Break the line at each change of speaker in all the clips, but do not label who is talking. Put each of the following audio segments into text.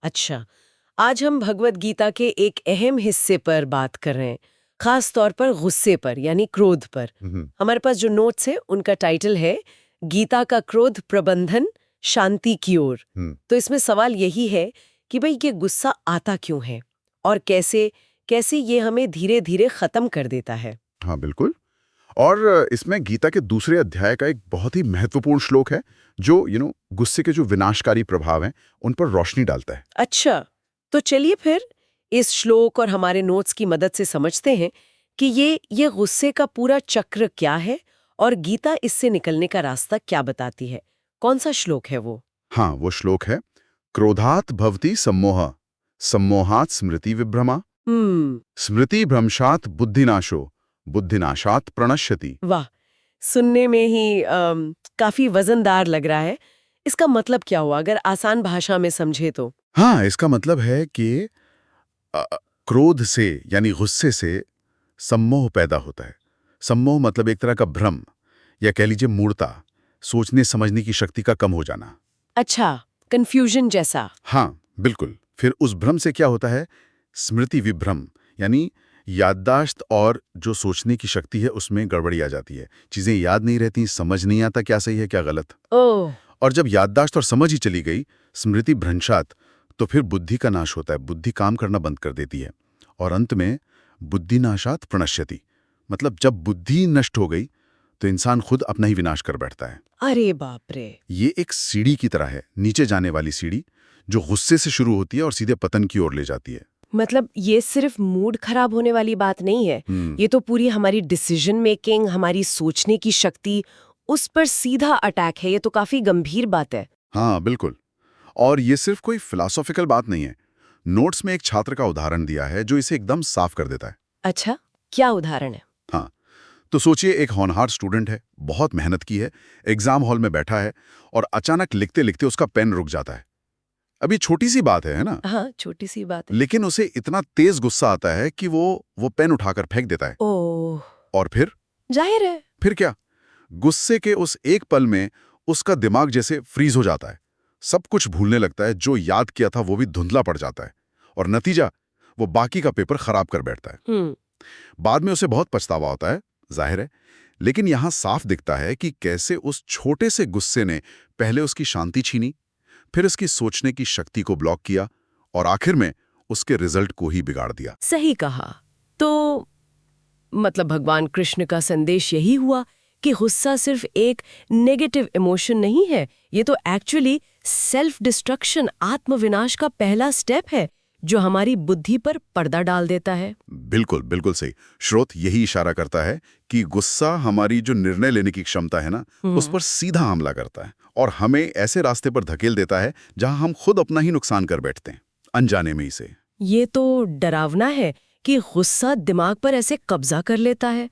अच्छा, आज हम भगवत गीता के एक अहम हिस्से पर बात कर रहे हैं, खास तौर पर गुस्से पर यानी क्रोध पर। हमारे पास जो नोट्स है उनका टाइटल है गीता का क्रोध प्रबंधन शांति की ओर। तो इसमें सवाल यही है कि भाई ये गुस्सा आता क्यों है और कैसे कैसे ये हमें धीरे धीरे खत्म कर देता है।
हाँ बिल्कुल। और इसमें गीता के दूसरे अध्याय का एक बहुत ही महत्वपूर्ण श्लोक है जो गुस्से के जो विनाशकारी प्रभाव हैं उन पर रोशनी डालता है।
अच्छा, तो चलिए फिर इस श्लोक और हमारे नोट्स की मदद से समझते हैं कि ये गुस्से का पूरा चक्र क्या है और गीता इससे निकलने का रास्ता क्या बताती है। कौन सा श्लोक है वो?
हाँ, वो श्लोक है क्रोधात भवति सम्मोह, सम्मोहात स्मृति विभ्रमा, स्मृति भ्रंशात बुद्धिनाशो, बुद्धिनाशात प्रणश्यति।
वाह, सुनने में ही काफी वजनदार लग रहा है। इसका मतलब क्या हुआ अगर आसान भाषा में समझे तो?
हाँ, इसका मतलब है कि क्रोध से यानी गुस्से से सम्मोह पैदा होता है। सम्मोह मतलब एक तरह का भ्रम या कह लीजिए मूढ़ता, सोचने समझने की शक्ति का कम हो जाना।
अच्छा, कंफ्यूजन जैसा।
हाँ बिल्कुल। फिर उस भ्रम से क्या होता है, स्मृति विभ्रम यानी याददाश्त और जो सोचने की शक्ति है उसमें गड़बड़ी आ जाती है। चीजें याद नहीं रहती, समझ नहीं आता क्या सही है क्या गलत।
ओह,
और जब याददाश्त और समझ ही चली गई, स्मृति भ्रंशात, तो फिर बुद्धि का नाश होता है, बुद्धि काम करना बंद कर देती है। और अंत में बुद्धिनाशात प्रणश्यति, मतलब जब बुद्धि नष्ट हो गई तो इंसान खुद अपना ही विनाश कर बैठता है।
अरे बाप रे।
ये एक सीढ़ी की तरह है, नीचे जाने वाली सीढ़ी जो गुस्से से शुरू होती है और सीधे पतन की ओर ले जाती है।
मतलब ये सिर्फ मूड खराब होने वाली बात नहीं है, ये तो पूरी हमारी डिसीजन मेकिंग, हमारी सोचने की शक्ति, उस पर सीधा अटैक है। ये तो काफी गंभीर बात है।
हाँ बिल्कुल। और ये सिर्फ कोई फिलॉसॉफिकल बात नहीं है। नोट्स में एक छात्र का उदाहरण दिया है जो इसे एकदम साफ कर देता है।
अच्छा, क्या उदाहरण है?
हाँ, तो सोचिए एक होनहार स्टूडेंट है, बहुत मेहनत की है, एग्जाम हॉल में बैठा है और अचानक लिखते लिखते उसका पेन रुक जाता है। अभी छोटी सी बात है ना?
हाँ, छोटी सी बात है।
लेकिन उसे इतना तेज गुस्सा आता है कि वो पेन उठाकर फेंक देता है।
ओह।
और फिर?
जाहिर है।
फिर क्या? गुस्से के उस एक पल में उसका दिमाग जैसे फ्रीज हो जाता है, सब कुछ भूलने लगता है, जो याद किया था वो भी धुंधला पड़ जाता है और नतीजा वो बाकी का पेपर खराब कर बैठता है। बाद में उसे बहुत पछतावा होता है, जाहिर है। लेकिन यहां साफ दिखता है कि कैसे उस छोटे से गुस्से ने पहले उसकी शांति छीनी, फिर उसकी सोचने की शक्ति को ब्लॉक किया और आखिर में उसके रिजल्ट को ही बिगाड़ दिया।
सही कहा। तो मतलब भगवान कृष्ण का संदेश यही हुआ कि गुस्सा सिर्फ एक नेगेटिव इमोशन नहीं है, ये तो एक्चुअली सेल्फ डिस्ट्रक्शन, आत्मविनाश का पहला स्टेप है जो हमारी बुद्धि पर पर्दा डाल देता है।
बिल्कुल बिल्कुल सही। स्रोत यही इशारा करता है कि गुस्सा हमारी जो निर्णय लेने की क्षमता है ना, उस पर सीधा हमला करता है और हमें ऐसे रास्ते पर धकेल देता है जहां हम खुद अपना ही नुकसान कर बैठते हैं, अनजाने में ही से।
ये तो डरावना है कि गुस्सा दिमाग पर ऐसे कब्जा कर लेता है।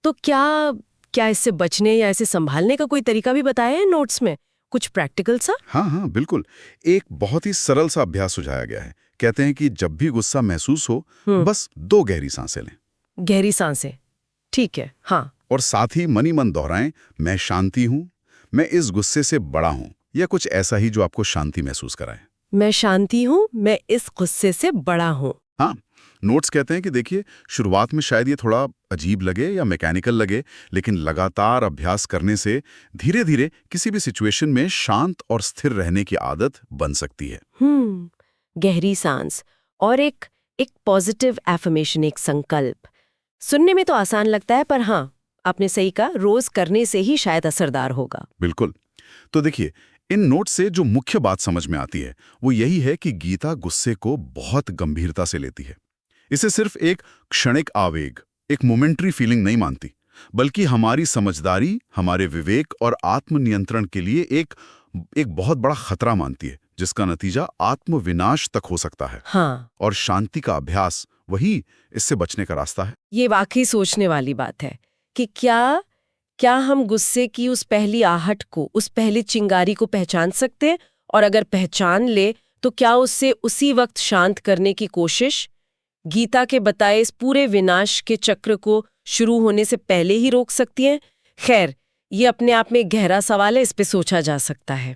तो क्या इससे बचने या इसे संभालने का कोई तरीका भी बताया है नोट्स में, कुछ प्रैक्टिकल सा?
हाँ बिल्कुल। एक बहुत ही सरल सा अभ्यास सुझाया गया है। कहते हैं कि जब भी गुस्सा महसूस हो, बस 2 गहरी सांसें लें।
गहरी सांसें, ठीक है, हाँ।
और साथ ही मन ही मन दोहराएं, मैं शांति हूं, मैं इस गुस्से से बड़ा हूं, या कुछ ऐसा ही जो आपको शांति महसूस कराए।
मैं शांति हूँ, मैं इस गुस्से से बड़ा हूँ।
हाँ, नोट्स कहते हैं कि देखिए, शुरुआत में शायद ये थोड़ा अजीब लगे या मैकेनिकल लगे, लेकिन लगातार अभ्यास करने से धीरे धीरे किसी भी सिचुएशन में शांत और स्थिर रहने की आदत बन सकती है।
गहरी सांस और एक पॉजिटिव एफर्मेशन, एक संकल्प। सुनने में तो आसान लगता है, पर हाँ, आपने सही कहा, रोज करने से ही शायद असरदार होगा।
बिल्कुल। तो देखिए, इन नोट्स से जो मुख्य बात समझ में आती है वो यही है कि गीता गुस्से को बहुत गंभीरता से लेती है। इसे सिर्फ एक क्षणिक आवेग, एक मोमेंट्री फीलिंग नहीं मानती, बल्कि हमारी समझदारी, हमारे विवेक और आत्मनियंत्रण के लिए एक बहुत बड़ा खतरा मानती है, जिसका नतीजा आत्मविनाश तक हो सकता है।
हाँ।
और शांति का अभ्यास वही इससे बचने का रास्ता है।
ये वाकई सोचने वाली बात है कि क्या हम गुस्से की उस पहली आहट को, उस पहली चिंगारी को पहचान सकते हैं, और अगर पहचान ले तो क्या उससे उसी वक्त शांत करने की कोशिश गीता के बताए इस पूरे विनाश के चक्र को शुरू होने से पहले ही रोक सकती है? खैर, ये अपने आप में गहरा सवाल है, इस पे सोचा जा सकता है।